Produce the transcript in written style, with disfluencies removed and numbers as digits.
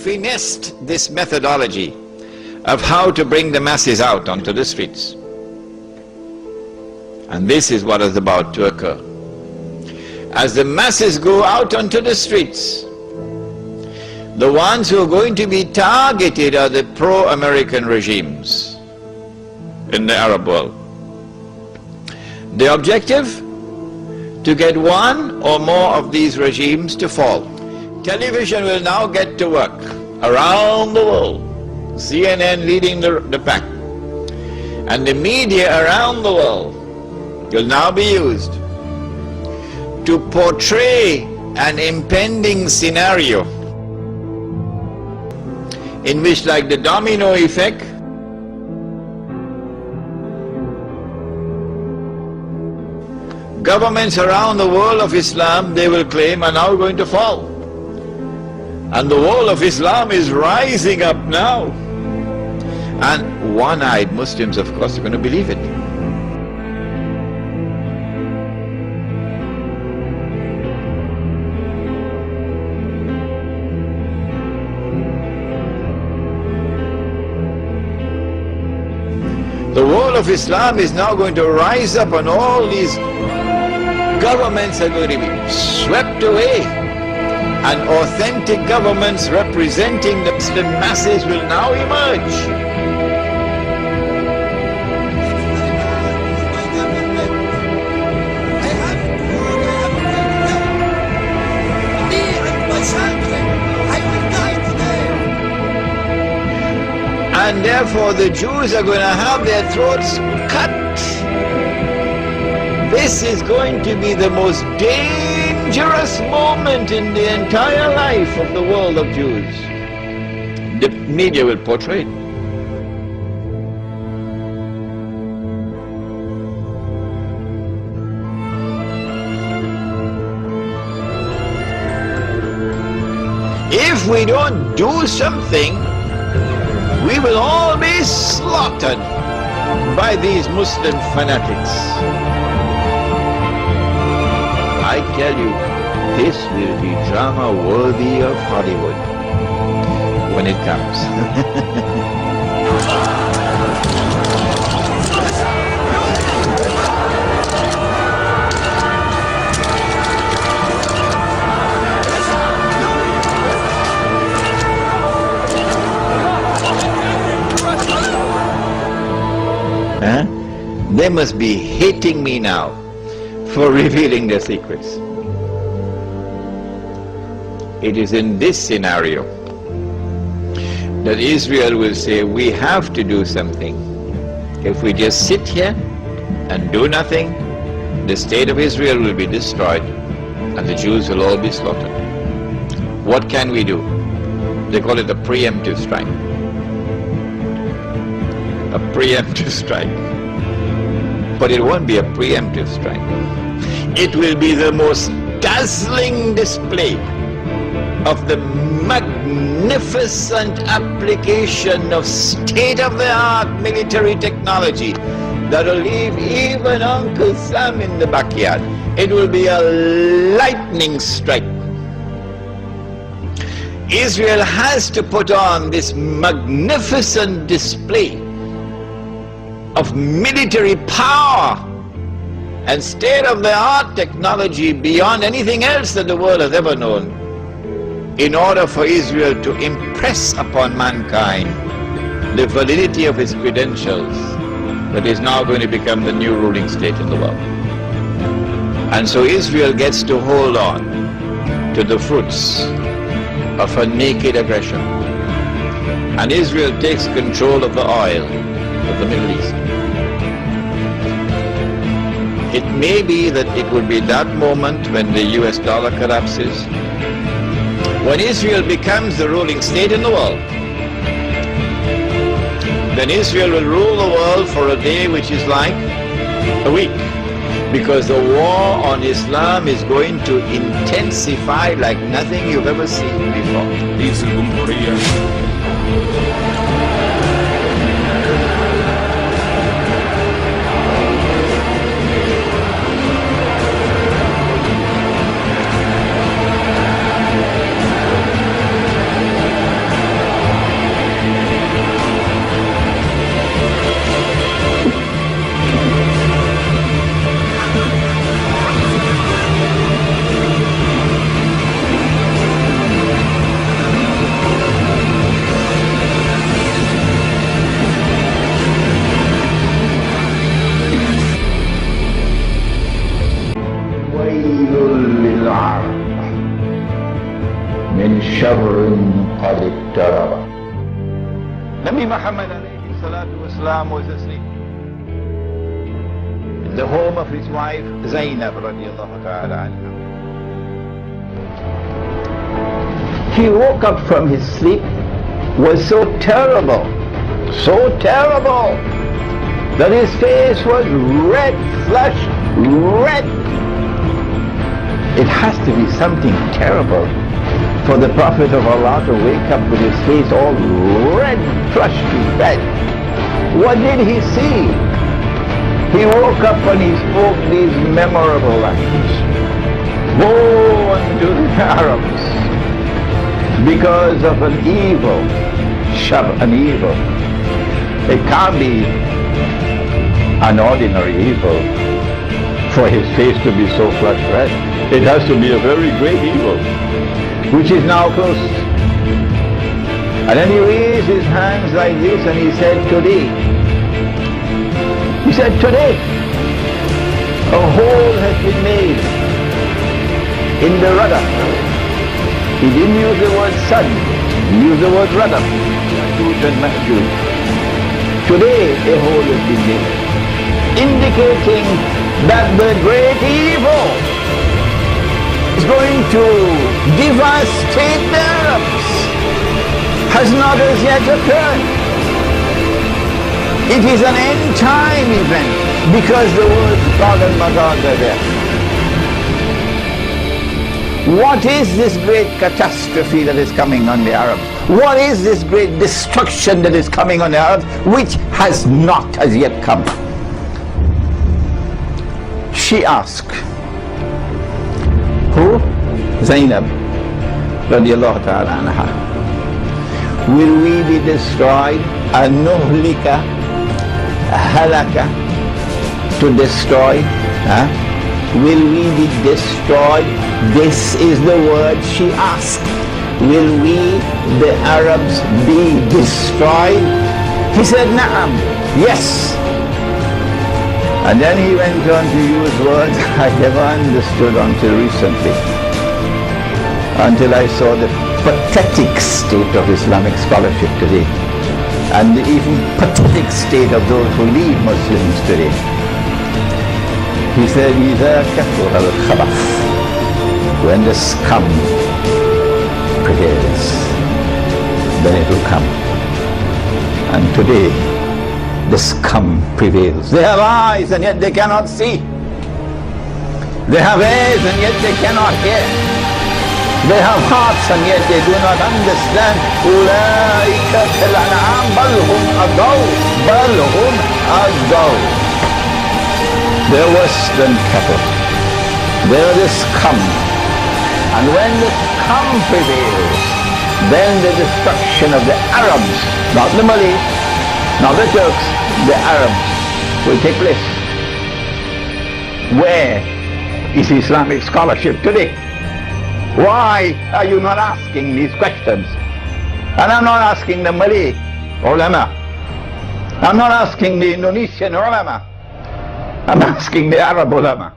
finessed this methodology of how to bring the masses out onto the streets. And this is what is about to occur. As the masses go out onto the streets, the ones who are going to be targeted are the pro-American regimes in the Arab world. The objective? To get one or more of these regimes to fall. Television will now get to work around the world, CNN leading the pack, and the media around the world will now be used to portray an impending scenario in which, like the domino effect, governments around the world of Islam, they will claim, are now going to fall. And the world of Islam is rising up now. And one-eyed Muslims, of course, are going to believe it. The world of Islam is now going to rise up, and all these governments are going to be swept away, and authentic governments representing the Muslim masses will now emerge. And therefore the Jews are going to have their throats cut. This is going to be the most dangerous moment in the entire life of the world of Jews. The media will portray it. If we don't do something, we will all be slaughtered by these Muslim fanatics. I tell you, this will be drama worthy of Hollywood when it comes. They must be hating me now for revealing their secrets. It is in this scenario that Israel will say, we have to do something. If we just sit here and do nothing, the state of Israel will be destroyed and the Jews will all be slaughtered. What can we do? They call it a preemptive strike. A preemptive strike. But it won't be a preemptive strike. It will be the most dazzling display of the magnificent application of state-of-the-art military technology that will leave even Uncle Sam in the backyard. It will be a lightning strike. Israel has to put on this magnificent display of military power and state-of-the-art technology beyond anything else that the world has ever known, in order for Israel to impress upon mankind the validity of its credentials that is now going to become the new ruling state in the world. And so Israel gets to hold on to the fruits of her naked aggression. And Israel takes control of the oil of the Middle East. It may be that it will be that moment when the US dollar collapses, when Israel becomes the ruling state in the world. Then Israel will rule the world for a day which is like a week, because the war on Islam is going to intensify like nothing you've ever seen before. شر قد اقترب. Nabi Muhammad alayhi salatu wasalam was asleep in the home of his wife Zainab radiallahu ta'ala anha. He woke up from his sleep, was so terrible, that his face was red, flushed, red. It has to be something terrible for the Prophet of Allah to wake up with his face all red, flushed red. What did he see? He woke up and he spoke these memorable lines. Woe unto the Arabs because of an evil, an evil. It can't be an ordinary evil for his face to be so flushed red. It has to be a very great evil, which is now close. And then he raised his hands like this and he said, today. He said, today, a hole has been made in the rudder. He didn't use the word sun, he used the word rudder. Today, a hole has been made, indicating that the great evil is going to devastate the Arabs, has not as yet occurred. It is an end time event because the words God and Magog are there. What is this great catastrophe that is coming on the Arabs? What is this great destruction that is coming on the Arabs which has not as yet come? She asked, who? Zainab radiallahu ta'ala anha. Will we be destroyed? Anuhlika, halaka, to destroy? Will we be destroyed? This is the word she asked. Will we, the Arabs, be destroyed? He said, Na'am, yes. And then he went on to use words I never understood until recently, until I saw the pathetic state of Islamic scholarship today, and the even pathetic state of those who lead Muslims today. He said, إِذَا كَثُرَ الْخَبَثُ, when the scum prevails, then it will come. And today, the scum prevails. They have eyes and yet they cannot see. They have ears and yet they cannot hear. They have hearts and yet they do not understand. أُولَٰئِكَ كَالْأَنْعَامِ بَلْ هُمْ أَضَلُّ بَلْ هُمْ أَضَلُّ. They're worse than cattle. They're the scum. And when the scum prevails, then the destruction of the Arabs, not the Malays, not the Turks, the Arabs will take place. Where is Islamic scholarship today? Why are you not asking these questions? And I'm not asking the Malay ulama. I'm not asking the Indonesian ulama. I'm asking the Arab ulama.